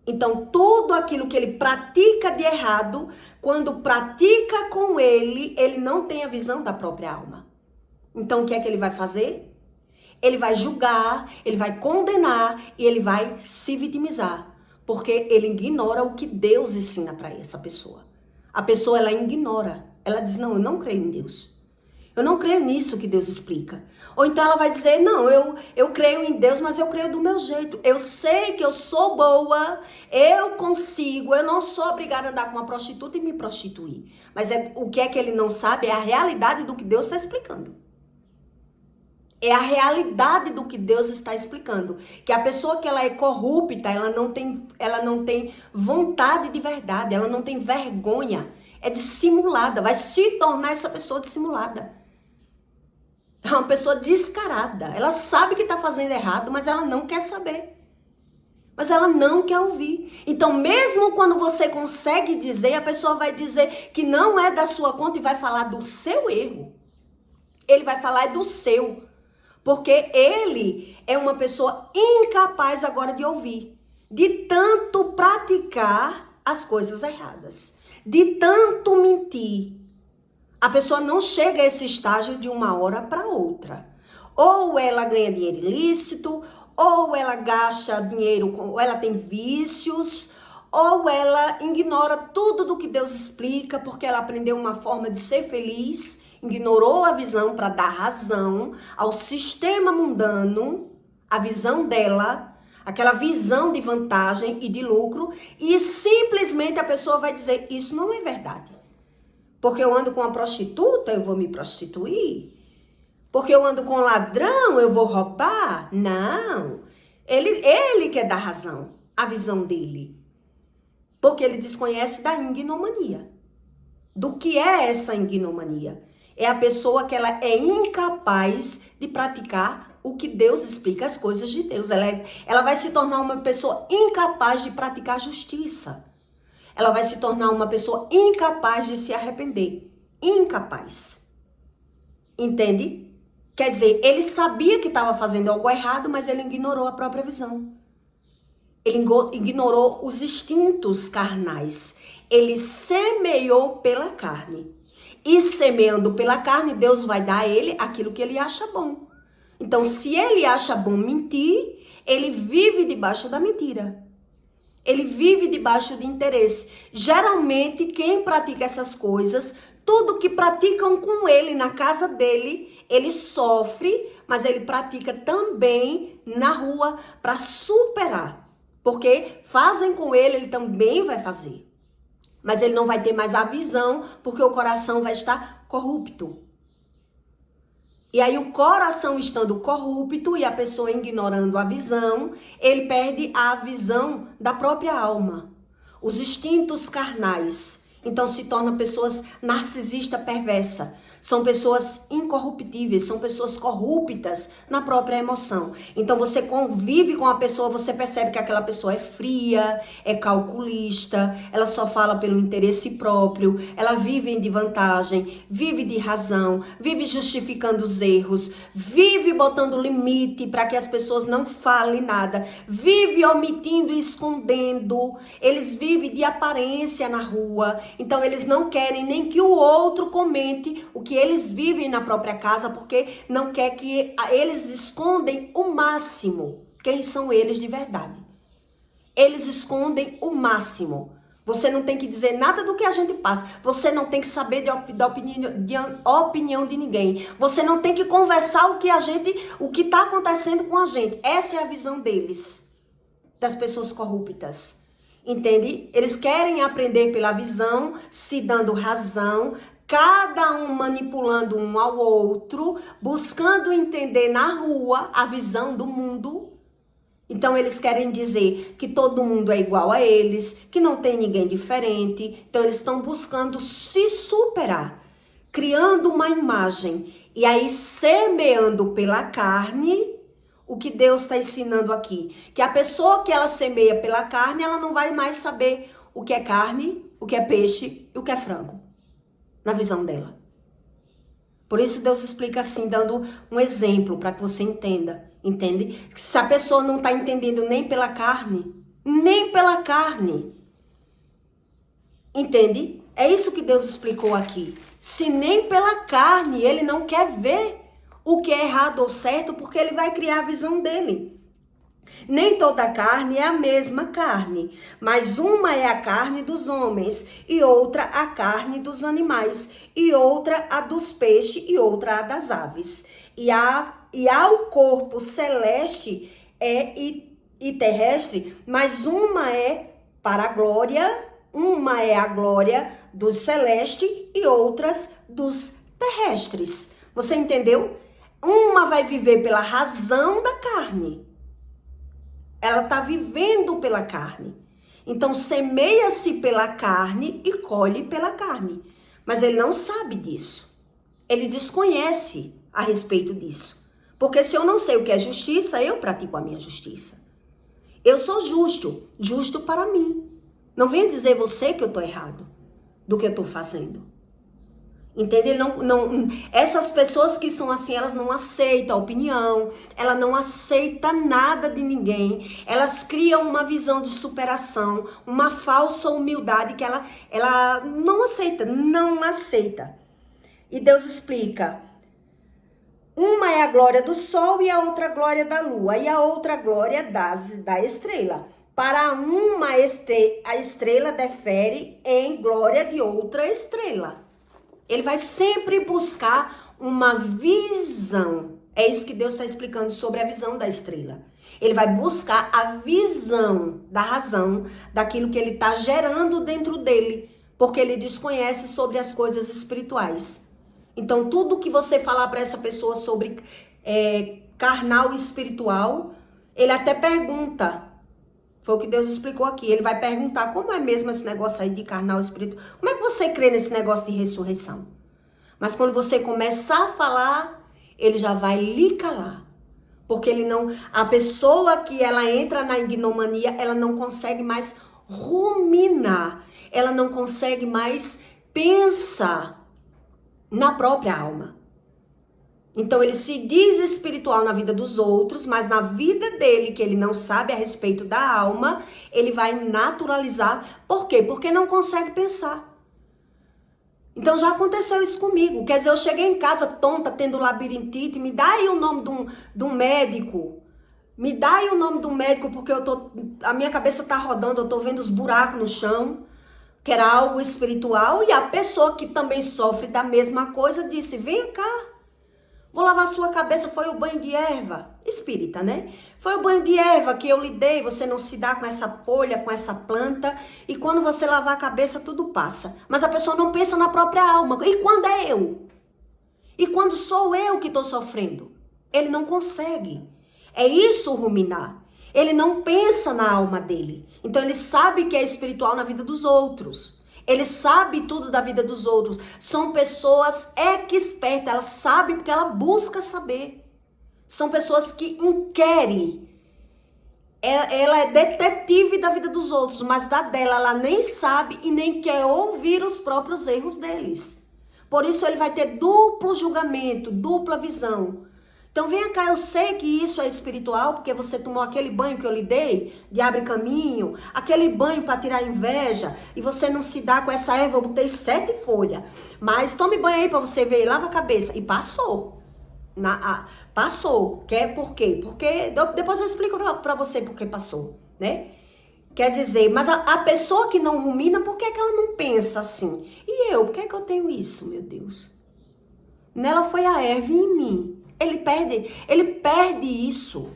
Então, tudo aquilo que ele pratica de errado, quando pratica com ele não tem a visão da própria alma. Então, o que é que ele vai fazer? Ele vai julgar, ele vai condenar e ele vai se vitimizar. Porque ele ignora o que Deus ensina para essa pessoa. A pessoa, ela ignora. Ela diz, não, eu não creio em Deus. Eu não creio nisso que Deus explica. Ou então ela vai dizer, não, eu creio em Deus, mas eu creio do meu jeito. Eu sei que eu sou boa, eu consigo, eu não sou obrigada a andar com uma prostituta e me prostituir. Mas o que é que ele não sabe é a realidade do que Deus está explicando. É a realidade do que Deus está explicando. Que a pessoa que ela é corrupta, ela não tem vontade de verdade, ela não tem vergonha. É dissimulada, vai se tornar essa pessoa dissimulada. É uma pessoa descarada. Ela sabe que está fazendo errado, mas ela não quer saber. Mas ela não quer ouvir. Então, mesmo quando você consegue dizer, a pessoa vai dizer que não é da sua conta e vai falar do seu erro. Ele vai falar do seu. Porque ele é uma pessoa incapaz agora de ouvir, de tanto praticar as coisas erradas, de tanto mentir. A pessoa não chega a esse estágio de uma hora para outra. Ou ela ganha dinheiro ilícito, ou ela gasta dinheiro, ou ela tem vícios, ou ela ignora tudo do que Deus explica, porque ela aprendeu uma forma de ser feliz, ignorou a visão para dar razão ao sistema mundano, a visão dela, aquela visão de vantagem e de lucro, e simplesmente a pessoa vai dizer, isso não é verdade. Porque eu ando com uma prostituta, eu vou me prostituir. Porque eu ando com um ladrão, eu vou roubar. Não. Ele quer dar razão, a visão dele. Porque ele desconhece da ignomania. Do que é essa ignomania? É a pessoa que ela é incapaz de praticar o que Deus explica, as coisas de Deus. Ela vai se tornar uma pessoa incapaz de praticar justiça. Ela vai se tornar uma pessoa incapaz de se arrepender. Incapaz. Entende? Quer dizer, ele sabia que estava fazendo algo errado, mas ele ignorou a própria visão. Ele ignorou os instintos carnais. Ele semeou pela carne. E semeando pela carne, Deus vai dar a ele aquilo que ele acha bom. Então, se ele acha bom mentir, ele vive debaixo da mentira. Ele vive debaixo de interesse. Geralmente, quem pratica essas coisas, tudo que praticam com ele na casa dele, ele sofre, mas ele pratica também na rua para superar. Porque fazem com ele, ele também vai fazer. Mas ele não vai ter mais a visão, porque o coração vai estar corrupto. E aí o coração estando corrupto e a pessoa ignorando a visão, ele perde a visão da própria alma. Os instintos carnais. Então se tornam pessoas narcisistas perversas. São pessoas incorruptíveis, são pessoas corruptas na própria emoção. Então você convive com a pessoa, você percebe que aquela pessoa é fria, é calculista, ela só fala pelo interesse próprio, ela vive de vantagem, vive de razão, vive justificando os erros, vive botando limite para que as pessoas não falem nada, vive omitindo e escondendo, eles vivem de aparência na rua, então eles não querem nem que o outro comente o que eles vivem na própria casa, porque não quer que eles escondem o máximo. Quem são eles de verdade? Eles escondem o máximo. Você não tem que dizer nada do que a gente passa. Você não tem que saber da opinião de ninguém. Você não tem que conversar o que está acontecendo com a gente. Essa é a visão deles. das pessoas corruptas. Entende? Eles querem aprender pela visão, se dando razão, cada um manipulando um ao outro, buscando entender na rua a visão do mundo. Então eles querem dizer que todo mundo é igual a eles, que não tem ninguém diferente. Então eles estão buscando se superar, criando uma imagem e aí semeando pela carne. O que Deus está ensinando aqui, que a pessoa que ela semeia pela carne, ela não vai mais saber o que é carne, o que é peixe e o que é frango, na visão dela. Por isso Deus explica assim, dando um exemplo para que você entenda, entende? Se a pessoa não está entendendo nem pela carne, entende? É isso que Deus explicou aqui. Se nem pela carne ele não quer ver o que é errado ou certo, porque ele vai criar a visão dele. Nem toda carne é a mesma carne, mas uma é a carne dos homens, e outra a carne dos animais, e outra a dos peixes, e outra a das aves. E ao corpo celeste e terrestre, mas uma é para a glória, uma é a glória dos celestes e outras dos terrestres. Você entendeu? Uma vai viver pela razão da carne. Ela está vivendo pela carne. Então, semeia-se pela carne e colhe pela carne. Mas ele não sabe disso. Ele desconhece a respeito disso. Porque se eu não sei o que é justiça, eu pratico a minha justiça. Eu sou justo para mim. Não venha dizer você que eu estou errado do que eu estou fazendo. Entende? Essas pessoas que são assim, elas não aceitam a opinião, ela não aceita nada de ninguém, elas criam uma visão de superação, uma falsa humildade que ela não aceita. E Deus explica, uma é a glória do sol e a outra a glória da lua, e a outra a glória da estrela. Para uma a estrela difere em glória de outra estrela. Ele vai sempre buscar uma visão. É isso que Deus está explicando sobre a visão da estrela. Ele vai buscar a visão da razão, daquilo que ele está gerando dentro dele, porque ele desconhece sobre as coisas espirituais. Então, tudo que você falar para essa pessoa sobre carnal e espiritual, ele até pergunta. Foi o que Deus explicou aqui. Ele vai perguntar, como é mesmo esse negócio aí de carnal espiritual? Como é que você crê nesse negócio de ressurreição? Mas quando você começar a falar, ele já vai lhe calar. Porque a pessoa que ela entra na ignomania, ela não consegue mais ruminar. Ela não consegue mais pensar na própria alma. Então ele se diz espiritual na vida dos outros, mas na vida dele, que ele não sabe a respeito da alma, ele vai naturalizar. Por quê? Porque não consegue pensar. Então já aconteceu isso comigo. Quer dizer, eu cheguei em casa tonta, tendo labirintite, me dá aí o nome de um médico. Me dá aí o nome do médico, porque a minha cabeça tá rodando, eu tô vendo os buracos no chão, que era algo espiritual, e a pessoa que também sofre da mesma coisa disse, vem cá. Vou lavar sua cabeça, foi o banho de erva. Espírita, né? Foi o banho de erva que eu lhe dei. Você não se dá com essa folha, com essa planta. E quando você lavar a cabeça, tudo passa. Mas a pessoa não pensa na própria alma. E quando é eu? E quando sou eu que estou sofrendo? Ele não consegue. É isso o ruminar. Ele não pensa na alma dele. Então ele sabe que é espiritual na vida dos outros. Ele sabe tudo da vida dos outros. São pessoas expertas. Ela sabe porque ela busca saber. São pessoas que inquirem. Ela é detetive da vida dos outros, mas da dela ela nem sabe e nem quer ouvir os próprios erros deles. Por isso ele vai ter duplo julgamento, dupla visão. Então venha cá, eu sei que isso é espiritual, porque você tomou aquele banho que eu lhe dei, de abre caminho, aquele banho para tirar inveja, e você não se dá com essa erva, eu botei 7 folhas. Mas tome banho aí para você ver, lava a cabeça. E passou. Passou. Por quê? Porque depois eu explico para você por que passou, né? Quer dizer, mas a pessoa que não rumina, por que ela não pensa assim? E eu, por que eu tenho isso, meu Deus? Nela foi a erva e em mim. Ele perde isso.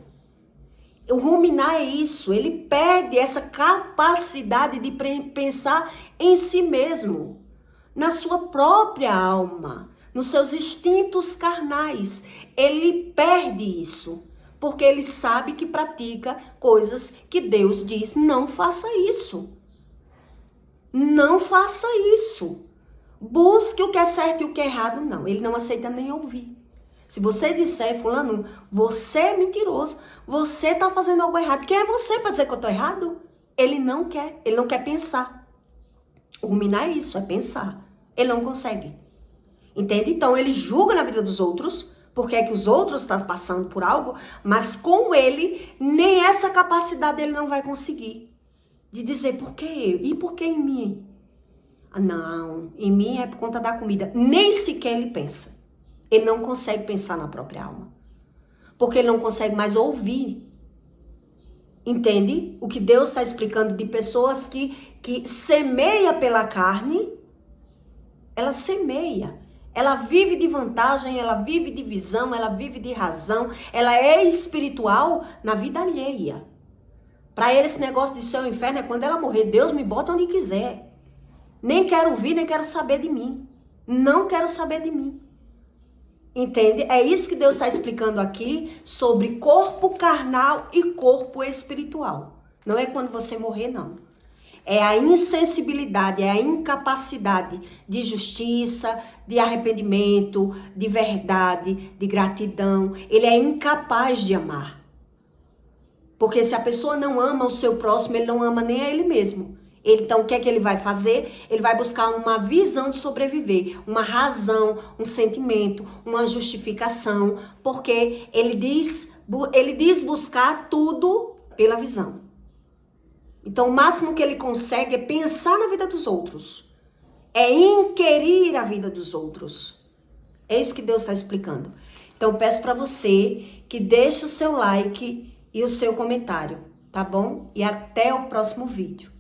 O ruminar é isso, ele perde essa capacidade de pensar em si mesmo, na sua própria alma, nos seus instintos carnais. Ele perde isso, porque ele sabe que pratica coisas que Deus diz, não faça isso. Não faça isso. Busque o que é certo e o que é errado, não. Ele não aceita nem ouvir. Se você disser, fulano, você é mentiroso, você tá fazendo algo errado. Quem é você para dizer que eu tô errado? Ele não quer pensar. Ruminar é isso, é pensar. Ele não consegue. Entende? Então ele julga na vida dos outros, porque é que os outros estão passando por algo, mas com ele, nem essa capacidade ele não vai conseguir. De dizer, por que eu? E por que em mim? Ah, não, em mim é por conta da comida. Nem sequer ele pensa. Ele não consegue pensar na própria alma. Porque ele não consegue mais ouvir. Entende? O que Deus está explicando de pessoas que semeia pela carne, ela semeia. Ela vive de vantagem, ela vive de visão, ela vive de razão. Ela é espiritual na vida alheia. Para ele esse negócio de céu e inferno é quando ela morrer. Deus me bota onde quiser. Nem quero ouvir, nem quero saber de mim. Não quero saber de mim. Entende? É isso que Deus está explicando aqui sobre corpo carnal e corpo espiritual. Não é quando você morrer, não. É a insensibilidade, é a incapacidade de justiça, de arrependimento, de verdade, de gratidão. Ele é incapaz de amar. Porque se a pessoa não ama o seu próximo, ele não ama nem a ele mesmo. Então, o que é que ele vai fazer? Ele vai buscar uma visão de sobreviver, uma razão, um sentimento, uma justificação, porque ele diz buscar tudo pela visão. Então, o máximo que ele consegue é pensar na vida dos outros, é inquirir a vida dos outros. É isso que Deus está explicando. Então, peço para você que deixe o seu like e o seu comentário, tá bom? E até o próximo vídeo.